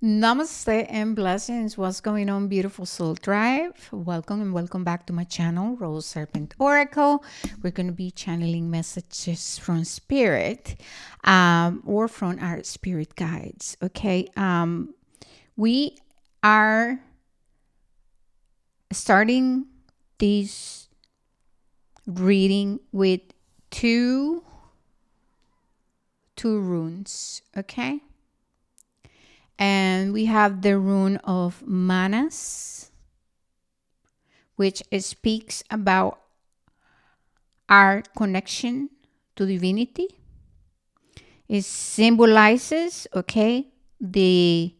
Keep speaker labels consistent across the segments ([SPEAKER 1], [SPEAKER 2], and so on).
[SPEAKER 1] Namaste and blessings. What's going on, beautiful soul tribe? Welcome and welcome back to my channel, Rose Serpent Oracle. We're going to be channeling messages from spirit or from our spirit guides. Okay. We are starting this reading with two runes. Okay. And we have the rune of Manas, which speaks about our connection to divinity. It symbolizes, okay, the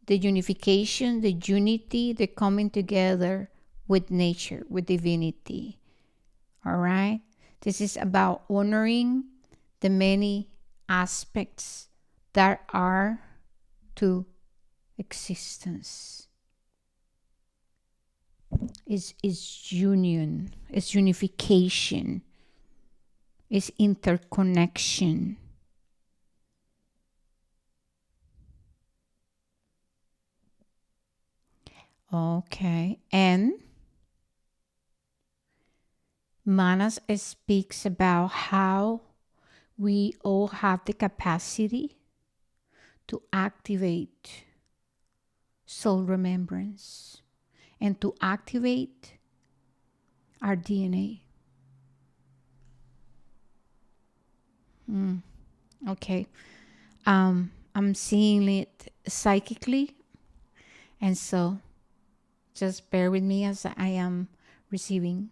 [SPEAKER 1] unification, the unity, the coming together with nature, with divinity. All right. This is about honoring the many aspects that are to existence. Is union, is unification, is interconnection. Okay, and Manas speaks about how we all have the capacity to activate soul remembrance and to activate our DNA. Okay. I'm seeing it psychically, and so just bear with me as I am receiving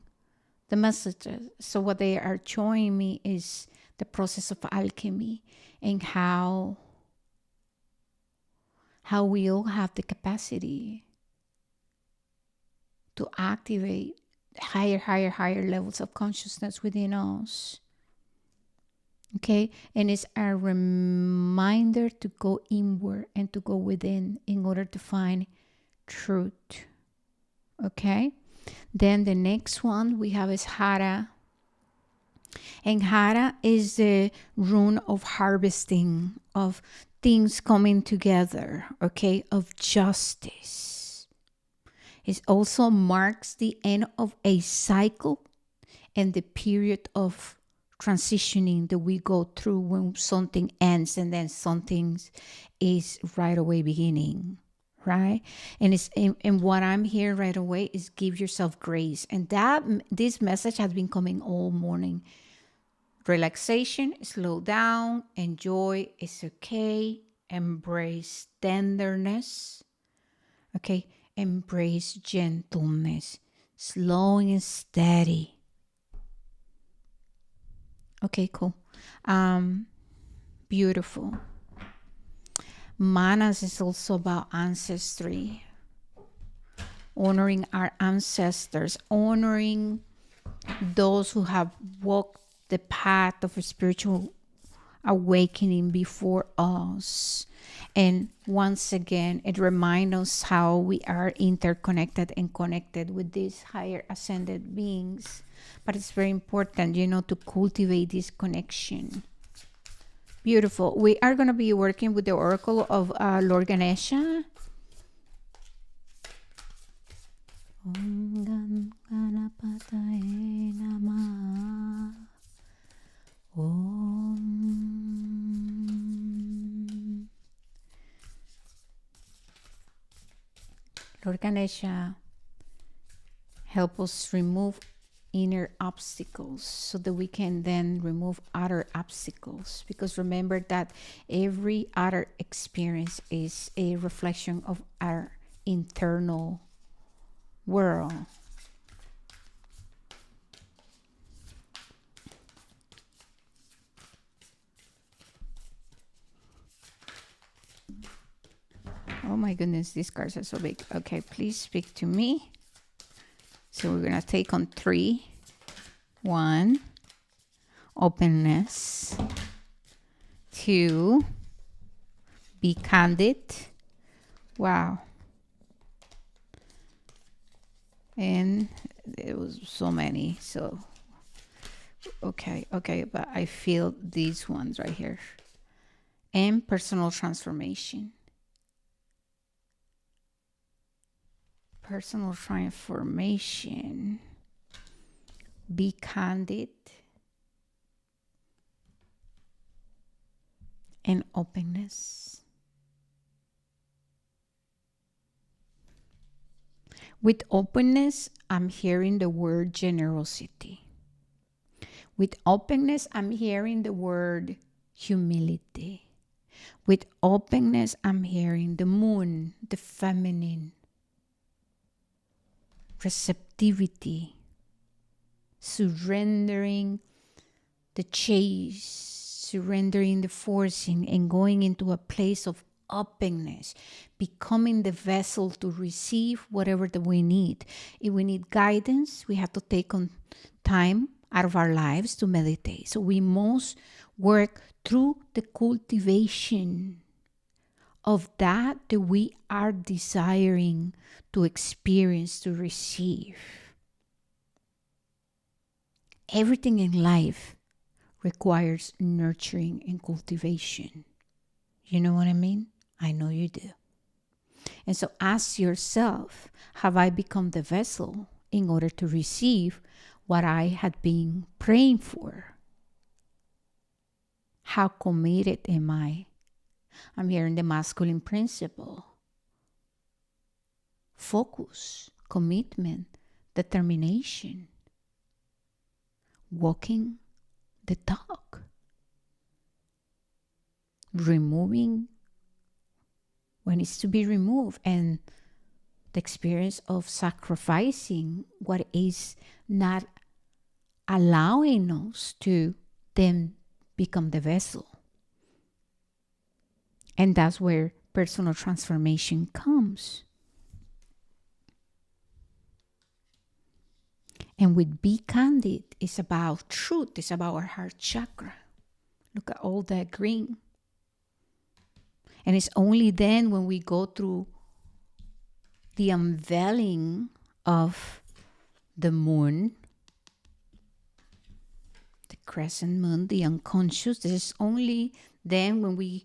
[SPEAKER 1] the messages. So what they are showing me is the process of alchemy and how we all have the capacity to activate higher levels of consciousness within us. Okay, and it's a reminder to go inward and to go within in order to find truth. Okay, then the next one we have is Hara. And Hara is the rune of harvesting, of things coming together, okay, of justice. It also marks the end of a cycle and the period of transitioning that we go through when something ends and then something is right away beginning, right? And it's and what I'm here right away is give yourself grace. And that this message has been coming all morning. Relaxation, slow down, enjoy, it's okay. Embrace tenderness, okay? Embrace gentleness, slow and steady. Okay, cool. Beautiful. Manas is also about ancestry, honoring our ancestors, honoring those who have walked the path of a spiritual awakening before us. And once again, it reminds us how we are interconnected and connected with these higher ascended beings. But it's very important, to cultivate this connection. Beautiful. We are going to be working with the oracle of Lord Ganesha. Om Ganapataye Namah. Om. Lord Ganesha, help us remove inner obstacles so that we can then remove outer obstacles, because remember that every outer experience is a reflection of our internal world. Oh my goodness, these cards are so big. Okay, please speak to me. So we're going to take on 3. 1, openness. 2, be candid. Wow. And there was so many. So, okay. But I feel these ones right here. and personal transformation. Personal transformation. Be candid and openness. With openness, I'm hearing the word generosity. With openness, I'm hearing the word humility. With openness, I'm hearing the moon, the feminine, receptivity, surrendering the chase, surrendering the forcing, and going into a place of openness, becoming the vessel to receive whatever that we need. If we need guidance, we have to take on time out of our lives to meditate. So we must work through the cultivation of that we are desiring to experience, to receive. Everything in life requires nurturing and cultivation. You know what I mean? I know you do. And so ask yourself, have I become the vessel in order to receive what I had been praying for? How committed am I? I'm hearing the masculine principle. Focus, commitment, determination. Walking the talk. Removing when it's to be removed, and the experience of sacrificing what is not allowing us to then become the vessel. And that's where personal transformation comes. And with Be Candid, it's about truth, it's about our heart chakra. Look at all that green. And it's only then when we go through the unveiling of the moon, the crescent moon, the unconscious, this is only then when we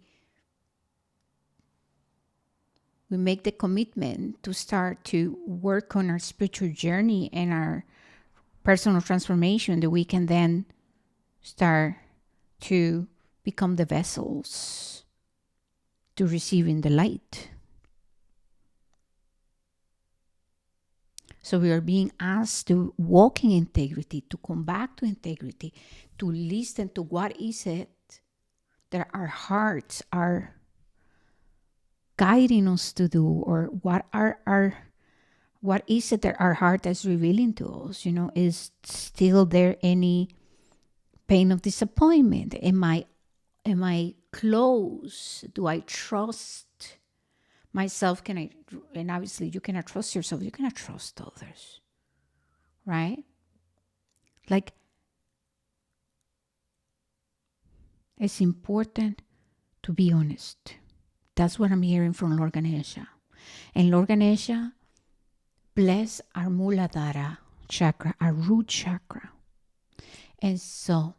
[SPEAKER 1] make the commitment to start to work on our spiritual journey and our personal transformation, that we can then start to become the vessels to receiving the light. So we are being asked to walk in integrity, to come back to integrity, to listen to what is it that our hearts are guiding us to do, or what is it that our heart is revealing to us? Is still there any pain of disappointment? Am I close? Do I trust myself? And obviously you cannot trust yourself, you cannot trust others, right? Like, it's important to be honest. That's what I'm hearing from Lord Ganesha. And Lord Ganesha, bless our Muladhara chakra, our root chakra. And so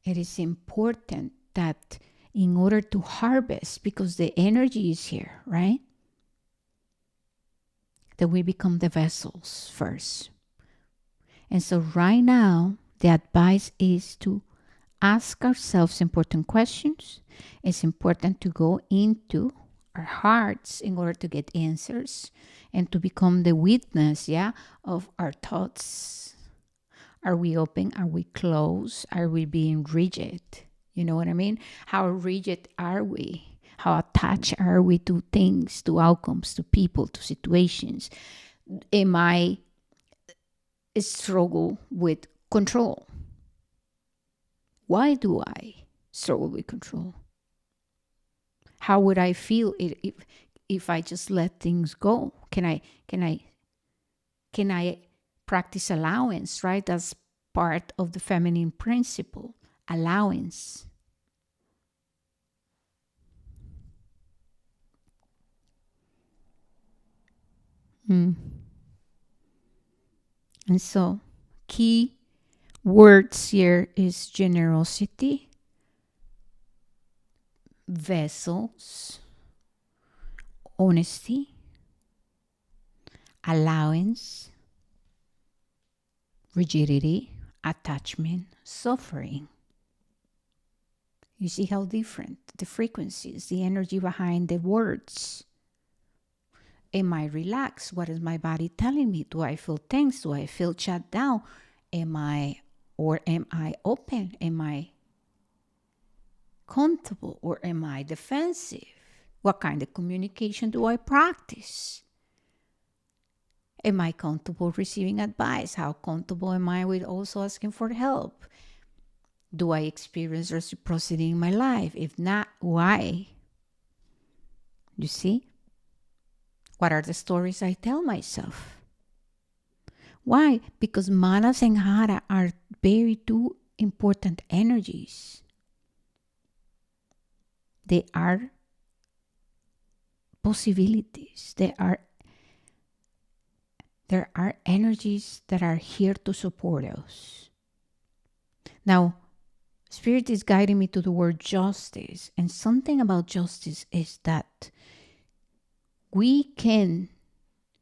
[SPEAKER 1] it is important that in order to harvest, because the energy is here, right? That we become the vessels first. And so right now, the advice is to ask ourselves important questions. It's important to go into our hearts in order to get answers and to become the witness, of our thoughts. Are we open? Are we closed? Are we being rigid? You know what I mean? How rigid are we? How attached are we to things, to outcomes, to people, to situations? Am I struggle with control? Why do I struggle with control? How would I feel if I just let things go? Can I practice allowance, right? That's part of the feminine principle, allowance. And so key words here is generosity, vessels, honesty, allowance, rigidity, attachment, suffering. You see how different the frequencies, the energy behind the words. Am I relaxed? What is my body telling me? Do I feel tense? Do I feel shut down? Am I open? Am I comfortable or am I defensive? What kind of communication do I practice? Am I comfortable receiving advice? How comfortable am I with also asking for help? Do I experience reciprocity in my life? If not, why? You see? What are the stories I tell myself? Why? Because Manas and Hara are very two important energies. They are possibilities. There are energies that are here to support us. Now, Spirit is guiding me to the word justice. And something about justice is that we can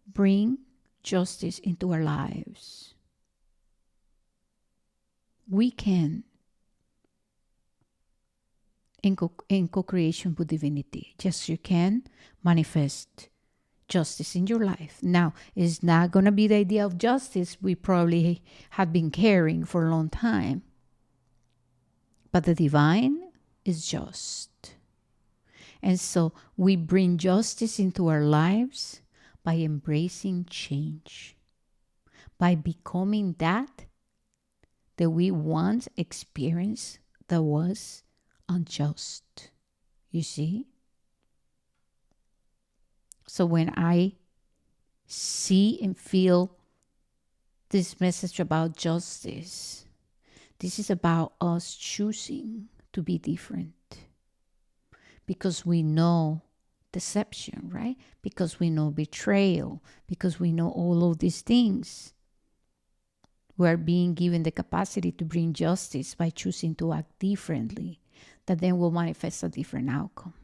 [SPEAKER 1] bring justice into our lives. We can, in co-creation with divinity, just you can manifest justice in your life. Now, it's not going to be the idea of justice we probably have been carrying for a long time. But the divine is just. And so we bring justice into our lives by embracing change, by becoming that we once experienced that was unjust. You see? So when I see and feel this message about justice, this is about us choosing to be different. Because we know deception, right? Because we know betrayal, because we know all of these things. We are being given the capacity to bring justice by choosing to act differently, that then will manifest a different outcome.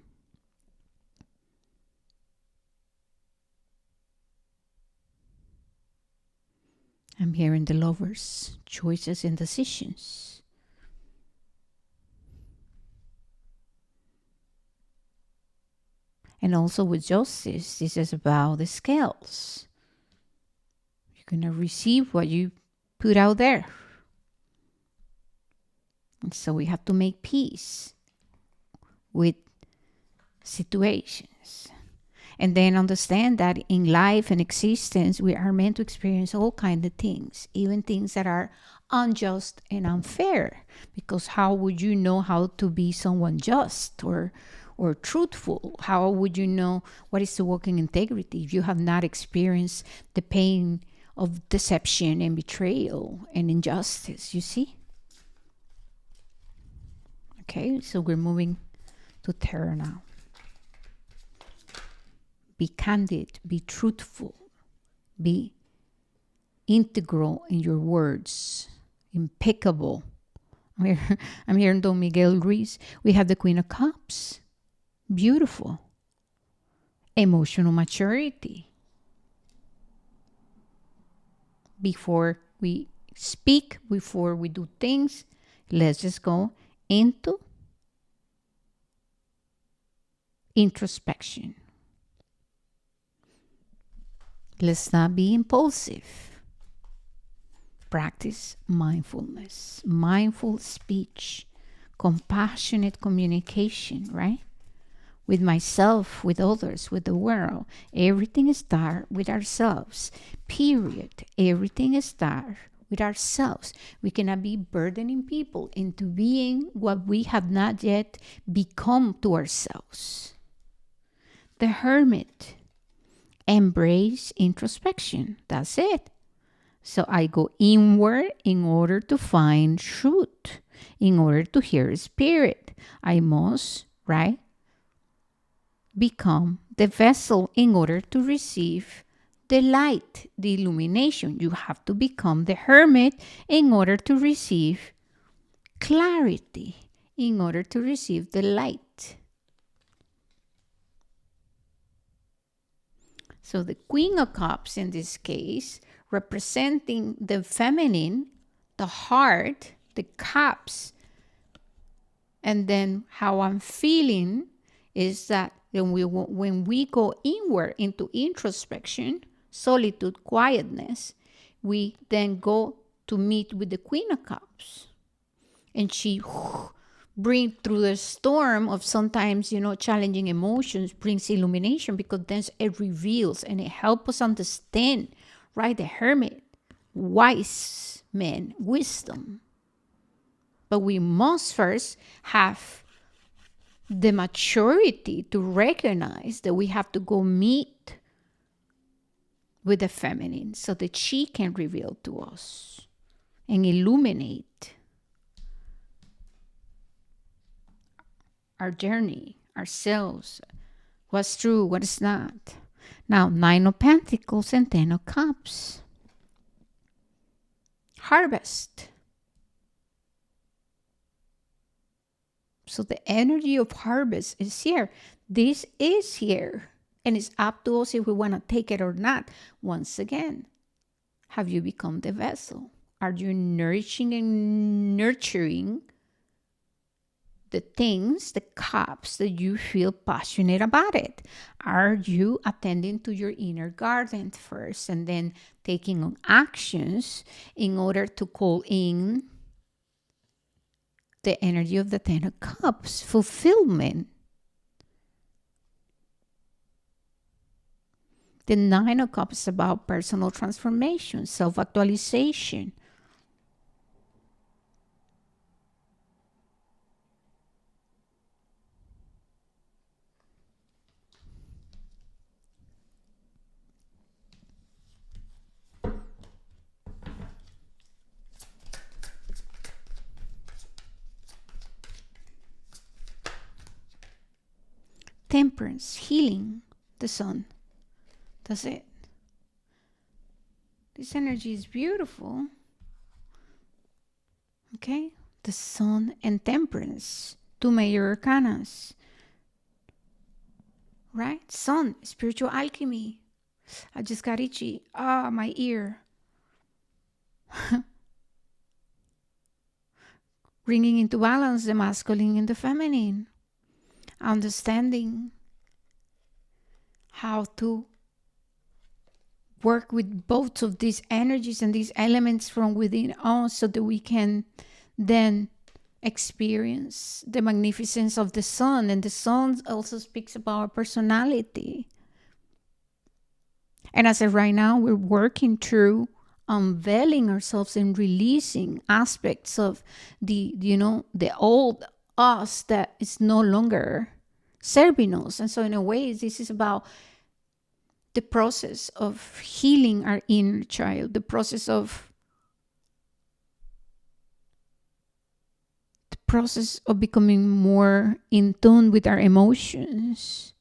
[SPEAKER 1] I'm hearing the Lovers, choices and decisions. And also with justice, this is about the scales. You're going to receive what you put out there. And so we have to make peace with situations. And then understand that in life and existence, we are meant to experience all kinds of things, even things that are unjust and unfair. Because how would you know how to be someone just or truthful? How would you know what is to walk in integrity if you have not experienced the pain of deception and betrayal and injustice, you see? Okay, so we're moving to Terra now. Be candid, be truthful, be integral in your words, impeccable. I'm hearing Don Miguel Ruiz. We have the Queen of Cups. Beautiful. Emotional maturity. Before we speak, before we do things, let's just go into introspection. Let's not be impulsive. Practice mindfulness, mindful speech, compassionate communication, right? With myself, with others, with the world. Everything starts with ourselves. Period. Everything starts with ourselves. We cannot be burdening people into being what we have not yet become to ourselves. The Hermit. Embrace introspection. That's it. So I go inward in order to find truth, in order to hear spirit. I must, right, become the vessel in order to receive the light, the illumination. You have to become the hermit in order to receive clarity, in order to receive the light. So the Queen of Cups in this case, representing the feminine, the heart, the cups, and then how I'm feeling is that when we go inward into introspection, solitude, quietness, we then go to meet with the Queen of Cups. And she brings through the storm of sometimes, challenging emotions, brings illumination, because then it reveals and it helps us understand, right? The Hermit, wise man, wisdom. But we must first have the maturity to recognize that we have to go meet with the feminine so that she can reveal to us and illuminate our journey, ourselves, what's true, what is not. Now, 9 of Pentacles and 10 of Cups. Harvest. So the energy of harvest is here. This is here. And it's up to us if we want to take it or not. Once again, have you become the vessel? Are you nourishing and nurturing the things, the cups that you feel passionate about it? Are you attending to your inner garden first and then taking on actions in order to call in the energy of the 10 of Cups, fulfillment? The 9 of Cups is about personal transformation, self-actualization. Temperance, healing, the sun. That's it. This energy is beautiful. Okay? The sun and temperance, 2 major arcanas. Right? Sun, spiritual alchemy. I just got itchy. My ear. Bringing into balance the masculine and the feminine. Understanding how to work with both of these energies and these elements from within us so that we can then experience the magnificence of the sun. And the sun also speaks about our personality. And as of right now, we're working through unveiling ourselves and releasing aspects of the old us that is no longer serving us. And so in a way, this is about the process of healing our inner child, the process of becoming more in tune with our emotions,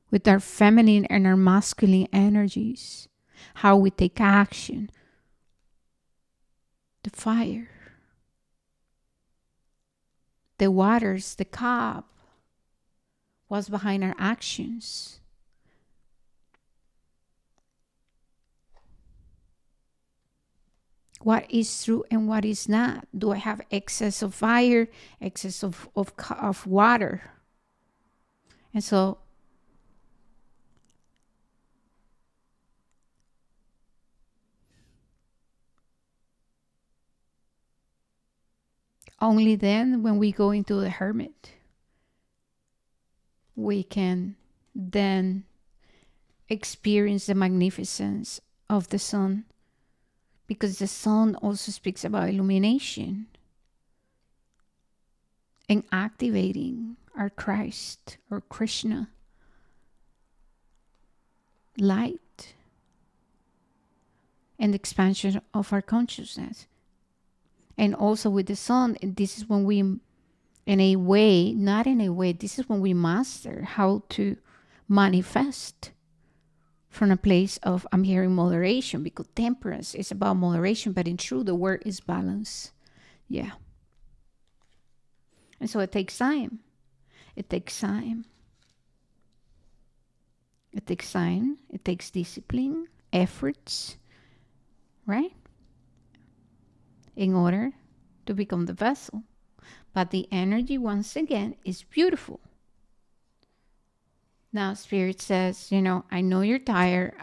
[SPEAKER 1] with our feminine and our masculine energies, how we take action. The fire, the waters, the cup, what's behind our actions. What is true and what is not? Do I have excess of fire, excess of water? And so only then, when we go into the Hermit, we can then experience the magnificence of the sun, because the sun also speaks about illumination and activating our Christ or Krishna light and the expansion of our consciousness. And also with the sun, this is when we, this is when we master how to manifest from a place of, I'm hearing moderation, because temperance is about moderation, but in truth, the word is balance. Yeah. And so it takes time. It takes time. It takes time, it takes discipline, efforts, right? In order to become the vessel. But the energy, once again, is beautiful. Now, Spirit says, I know you're tired.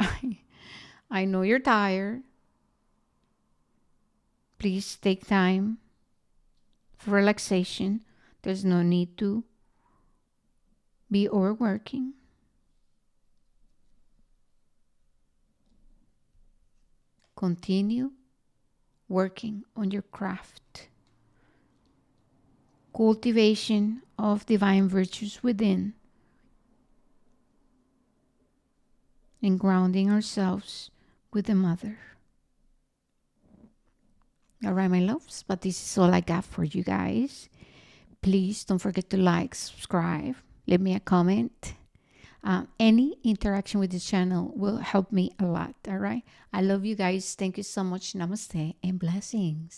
[SPEAKER 1] I know you're tired. Please take time for relaxation. There's no need to be overworking. Continue working on your craft. Cultivation of divine virtues within. And grounding ourselves with the Mother. All right, my loves, but this is all I got for you guys. Please don't forget to like, subscribe, leave me a comment. Any interaction with this channel will help me a lot. All right. I love you guys. Thank you so much. Namaste and blessings.